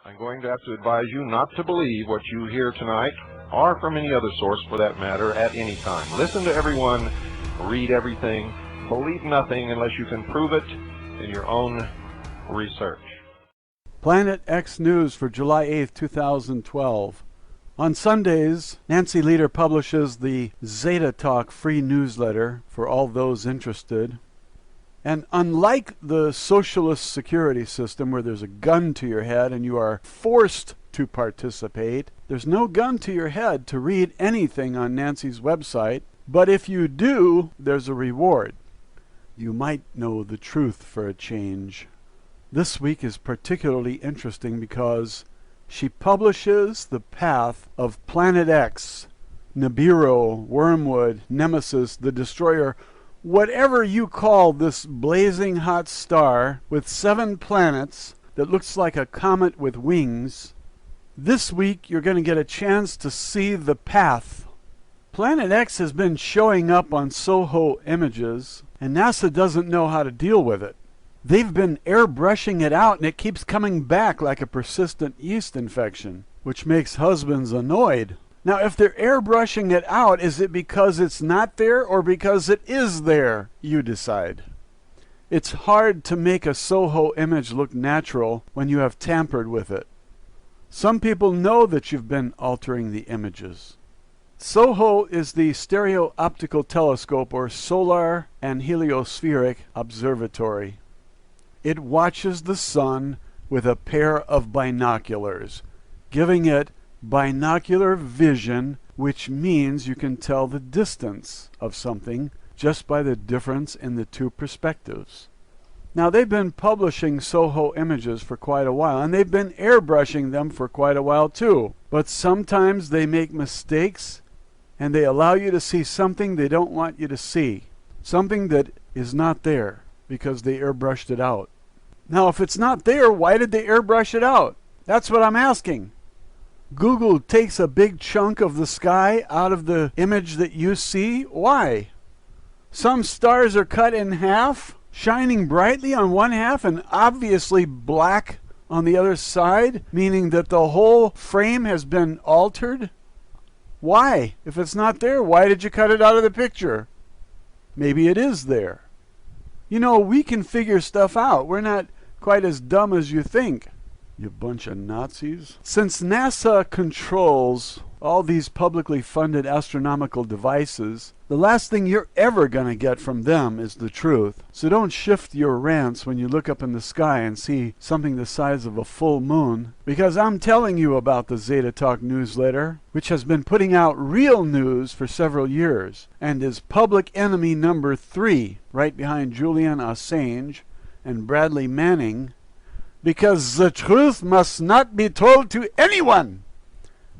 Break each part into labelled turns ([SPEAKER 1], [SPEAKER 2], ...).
[SPEAKER 1] I'm going to have to advise you not to believe what you hear tonight, or from any other source for that matter, at any time. Listen to everyone, read everything, believe nothing unless you can prove it in your own research.
[SPEAKER 2] Planet X News for July 8th, 2012. On Sundays, Nancy Leader publishes the Zeta Talk free newsletter for all those interested. And unlike the socialist security system where there's a gun to your head and you are forced to participate, there's no gun to your head to read anything on Nancy's website. But if you do, there's a reward. You might know the truth for a change. This week is particularly interesting because she publishes the path of Planet X, Nibiru, Wormwood, Nemesis, the Destroyer, whatever you call this blazing hot star with 7 planets that looks like a comet with wings. This week you're going to get a chance to see the path. Planet X has been showing up on Soho images, and NASA doesn't know how to deal with it. They've been airbrushing it out, and it keeps coming back like a persistent yeast infection, which makes husbands annoyed. Now, if they're airbrushing it out, is it because it's not there or because it is there? You decide. It's hard to make a Soho image look natural when you have tampered with it. Some people know that you've been altering the images. Soho is the Stereo Optical Telescope, or Solar and Heliospheric Observatory. It watches the sun with a pair of binoculars, giving it binocular vision, which means you can tell the distance of something just by the difference in the two perspectives. Now, they've been publishing Soho images for quite a while, and they've been airbrushing them for quite a while too. But sometimes they make mistakes, and they allow you to see something they don't want you to see, something that is not there, because they airbrushed it out. Now, if it's not there, why did they airbrush it out? That's what I'm asking. Google takes a big chunk of the sky out of the image that you see. Why? Some stars are cut in half, shining brightly on one half and obviously black on the other side, meaning that the whole frame has been altered. Why? If it's not there, why did you cut it out of the picture? Maybe it is there. You know, we can figure stuff out. We're not quite as dumb as you think, you bunch of Nazis. Since NASA controls all these publicly funded astronomical devices, the last thing you're ever going to get from them is the truth. So don't shift your rants when you look up in the sky and see something the size of a full moon, because I'm telling you about the Zeta Talk newsletter, which has been putting out real news for several years and is public enemy number 3, right behind Julian Assange and Bradley Manning, because the truth must not be told to anyone.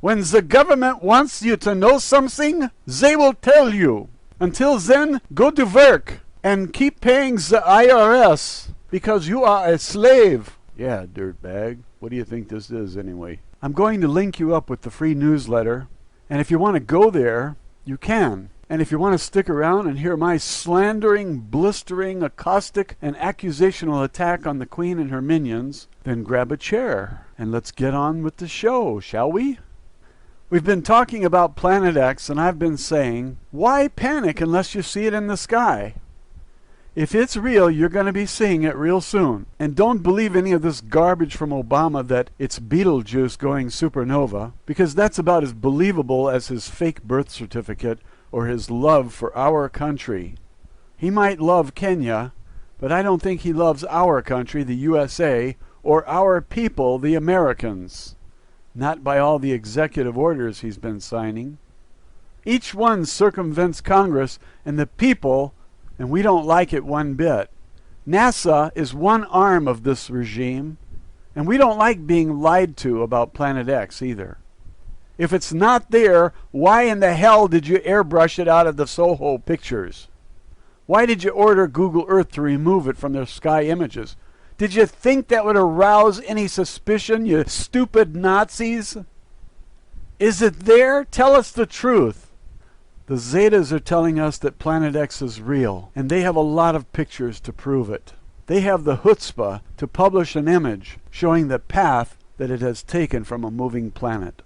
[SPEAKER 2] When the government wants you to know something, they will tell you. Until then, go to work and keep paying the IRS, because you are a slave. Yeah, dirtbag. What do you think this is anyway? I'm going to link you up with the free newsletter, and if you want to go there, you can. And if you want to stick around and hear my slandering, blistering, caustic, and accusational attack on the Queen and her minions, then grab a chair and let's get on with the show, shall we? We've been talking about Planet X, and I've been saying, why panic unless you see it in the sky? If it's real, you're going to be seeing it real soon. And don't believe any of this garbage from Obama that it's Beetlejuice going supernova, because that's about as believable as his fake birth certificate or his love for our country. He might love Kenya, but I don't think he loves our country, the USA, or our people, the Americans. Not by all the executive orders he's been signing. Each one circumvents Congress and the people, and we don't like it one bit. NASA is one arm of this regime, and we don't like being lied to about Planet X either. If it's not there, why in the hell did you airbrush it out of the Soho pictures? Why did you order Google Earth to remove it from their sky images? Did you think that would arouse any suspicion, you stupid Nazis? Is it there? Tell us the truth. The Zetas are telling us that Planet X is real, and they have a lot of pictures to prove it. They have the chutzpah to publish an image showing the path that it has taken from a moving planet.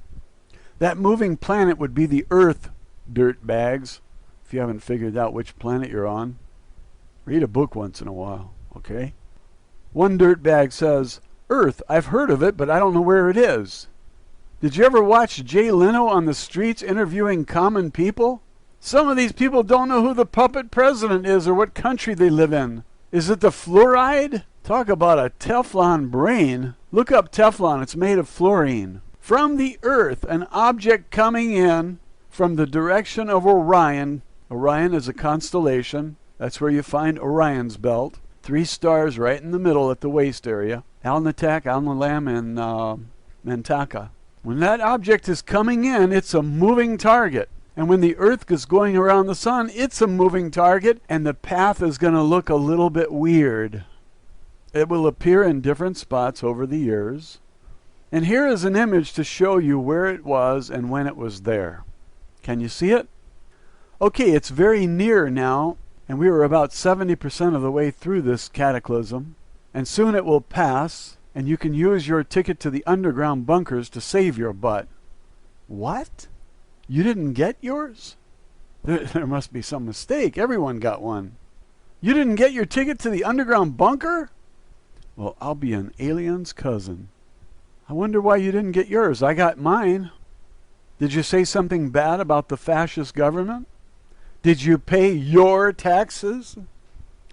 [SPEAKER 2] That moving planet would be the Earth, dirtbags, if you haven't figured out which planet you're on. Read a book once in a while, okay? One dirtbag says, Earth, I've heard of it, but I don't know where it is. Did you ever watch Jay Leno on the streets interviewing common people? Some of these people don't know who the puppet president is or what country they live in. Is it the fluoride? Talk about a Teflon brain. Look up Teflon. It's made of fluorine. From the Earth, an object coming in from the direction of Orion. Orion is a constellation. That's where you find Orion's belt. 3 stars right in the middle at the waist area. Alnitak, Alnilam, and Mantaka. When that object is coming in, it's a moving target. And when the Earth is going around the sun, it's a moving target, and the path is going to look a little bit weird. It will appear in different spots over the years. And here is an image to show you where it was and when it was there. Can you see it? Okay, it's very near now, and we are about 70% of the way through this cataclysm. And soon it will pass, and you can use your ticket to the underground bunkers to save your butt. What? You didn't get yours? There must be some mistake. Everyone got one. You didn't get your ticket to the underground bunker? Well, I'll be an alien's cousin. I wonder why you didn't get yours. I got mine. Did you say something bad about the fascist government? Did you pay your taxes?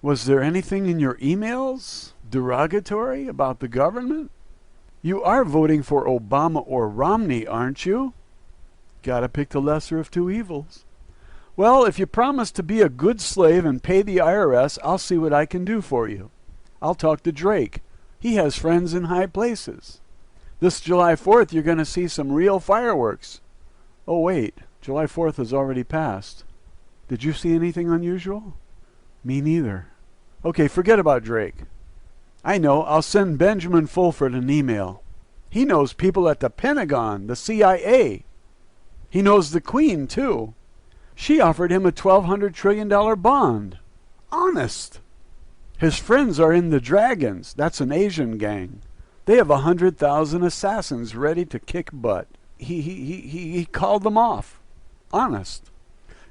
[SPEAKER 2] Was there anything in your emails derogatory about the government? You are voting for Obama or Romney, aren't you? Gotta pick the lesser of two evils. Well, if you promise to be a good slave and pay the IRS, I'll see what I can do for you. I'll talk to Drake. He has friends in high places. This July 4th, you're going to see some real fireworks. Oh, wait. July 4th has already passed. Did you see anything unusual? Me neither. Okay, forget about Drake. I know. I'll send Benjamin Fulford an email. He knows people at the Pentagon, the CIA. He knows the Queen, too. She offered him a $1,200 trillion bond. Honest. His friends are in the Dragons. That's an Asian gang. They have 100,000 assassins ready to kick butt. He called them off. Honest.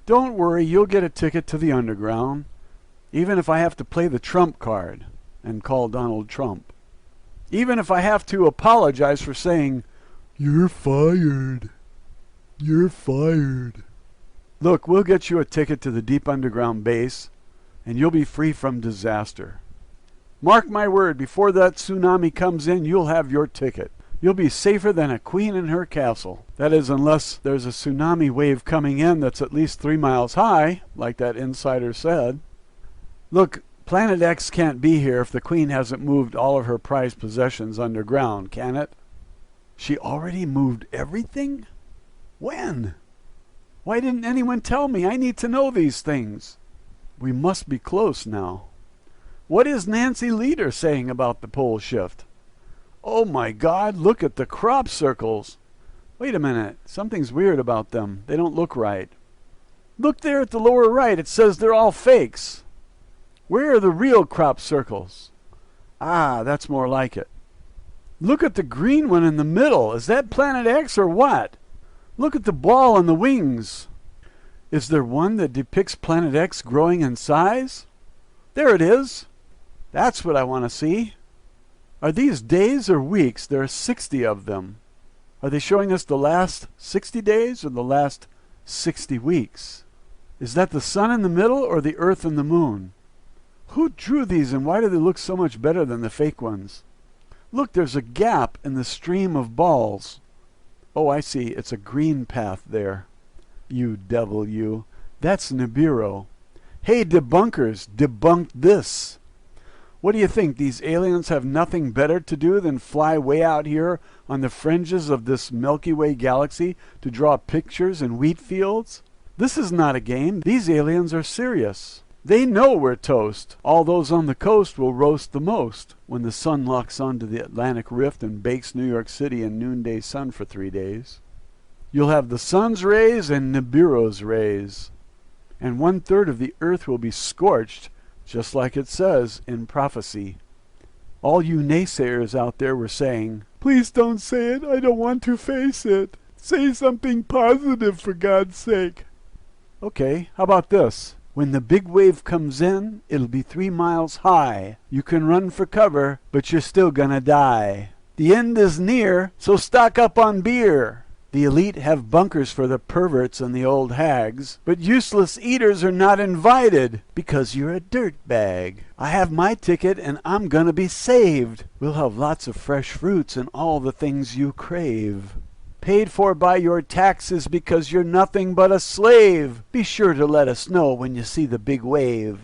[SPEAKER 2] Don't worry, you'll get a ticket to the underground, even if I have to play the Trump card and call Donald Trump. Even if I have to apologize for saying, "You're fired. You're fired." Look, we'll get you a ticket to the deep underground base, and you'll be free from disaster. Mark my word, before that tsunami comes in, you'll have your ticket. You'll be safer than a queen in her castle. That is, unless there's a tsunami wave coming in that's at least 3 miles high, like that insider said. Look, Planet X can't be here if the queen hasn't moved all of her prized possessions underground, can it? She already moved everything? When? Why didn't anyone tell me? I need to know these things. We must be close now. What is Nancy Leader saying about the pole shift? Oh my God, look at the crop circles. Wait a minute, something's weird about them. They don't look right. Look there at the lower right, it says they're all fakes. Where are the real crop circles? Ah, that's more like it. Look at the green one in the middle. Is that Planet X or what? Look at the ball on the wings. Is there one that depicts Planet X growing in size? There it is. That's what I want to see. Are these days or weeks? There are 60 of them. Are they showing us the last 60 days or the last 60 weeks? Is that the sun in the middle or the earth and the moon? Who drew these and why do they look so much better than the fake ones? Look, there's a gap in the stream of balls. Oh, I see. It's a green path there. You devil, you. That's Nibiru. Hey, debunkers, debunk this. What do you think? These aliens have nothing better to do than fly way out here on the fringes of this Milky Way galaxy to draw pictures in wheat fields? This is not a game. These aliens are serious. They know we're toast. All those on the coast will roast the most when the sun locks onto the Atlantic Rift and bakes New York City in noonday sun for 3 days. You'll have the sun's rays and Nibiru's rays. And 1/3 of the earth will be scorched, just like it says in prophecy. All you naysayers out there were saying, Please don't say it. I don't want to face it. Say something positive, for God's sake. Okay, how about this? When the big wave comes in, it'll be 3 miles high. You can run for cover, but you're still gonna die. The end is near, so stock up on beer. The elite have bunkers for the perverts and the old hags, but useless eaters are not invited because you're a dirtbag. I have my ticket and I'm gonna be saved. We'll have lots of fresh fruits and all the things you crave. Paid for by your taxes because you're nothing but a slave. Be sure to let us know when you see the big wave.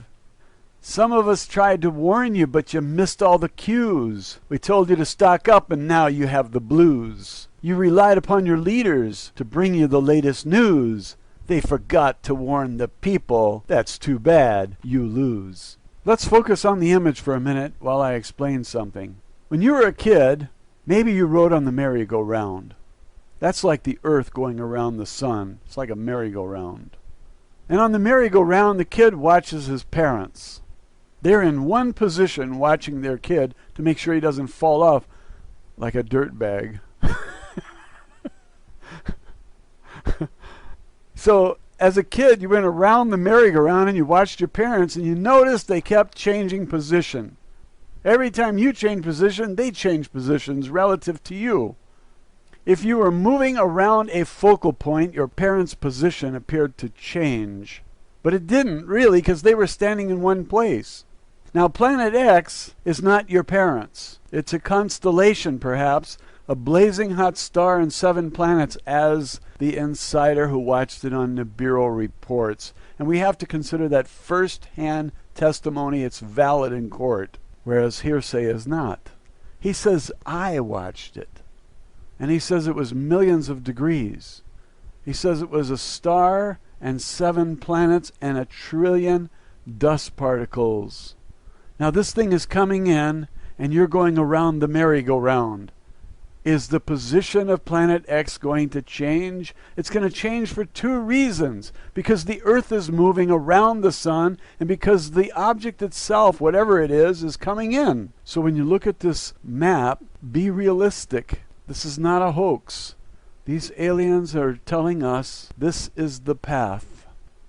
[SPEAKER 2] Some of us tried to warn you, but you missed all the cues. We told you to stock up and now you have the blues. You relied upon your leaders to bring you the latest news. They forgot to warn the people. That's too bad. You lose. Let's focus on the image for a minute while I explain something. When you were a kid, maybe you rode on the merry-go-round. That's like the earth going around the sun. It's like a merry-go-round. And on the merry-go-round, the kid watches his parents. They're in one position watching their kid to make sure he doesn't fall off like a dirtbag. So, as a kid, you went around the merry-go-round and you watched your parents and you noticed they kept changing position. Every time you change position, they change positions relative to you. If you were moving around a focal point, your parents' position appeared to change. But it didn't, really, because they were standing in one place. Now, Planet X is not your parents. It's a constellation, perhaps, a blazing hot star and 7 planets, as the insider who watched it on Nibiru reports. And we have to consider that first-hand testimony. It's valid in court, whereas hearsay is not. He says, I watched it. And he says it was millions of degrees. He says it was a star and 7 planets and 1 trillion dust particles. Now this thing is coming in and you're going around the merry-go-round. Is the position of Planet X going to change? It's going to change for 2 reasons. Because the Earth is moving around the sun and because the object itself, whatever it is coming in. So when you look at this map, be realistic. This is not a hoax. These aliens are telling us this is the path.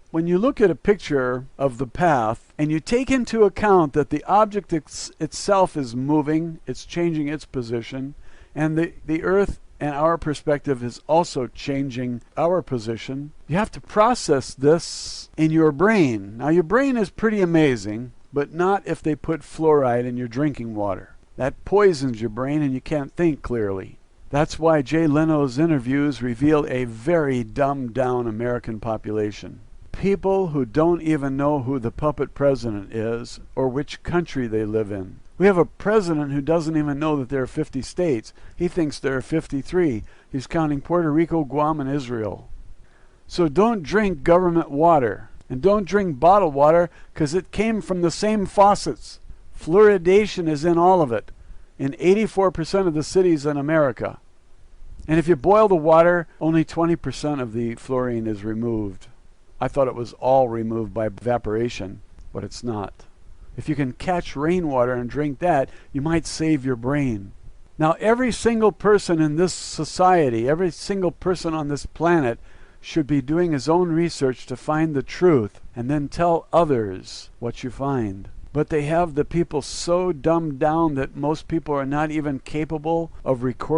[SPEAKER 2] When you look at a picture of the path and you take into account that the object itself is moving, it's changing its position, and the Earth and our perspective is also changing our position, you have to process this in your brain. Now your brain is pretty amazing, but not if they put fluoride in your drinking water. That poisons your brain and you can't think clearly. That's why Jay Leno's interviews reveal a very dumbed-down American population. People who don't even know who the puppet president is or which country they live in. We have a president who doesn't even know that there are 50 states. He thinks there are 53. He's counting Puerto Rico, Guam, and Israel. So don't drink government water. And don't drink bottled water because it came from the same faucets. Fluoridation is in all of it. In 84% of the cities in America. And if you boil the water, only 20% of the fluorine is removed. I thought it was all removed by evaporation, but it's not. If you can catch rainwater and drink that, you might save your brain. Now, every single person in this society, every single person on this planet should be doing his own research to find the truth and then tell others what you find. But they have the people so dumbed down that most people are not even capable of recording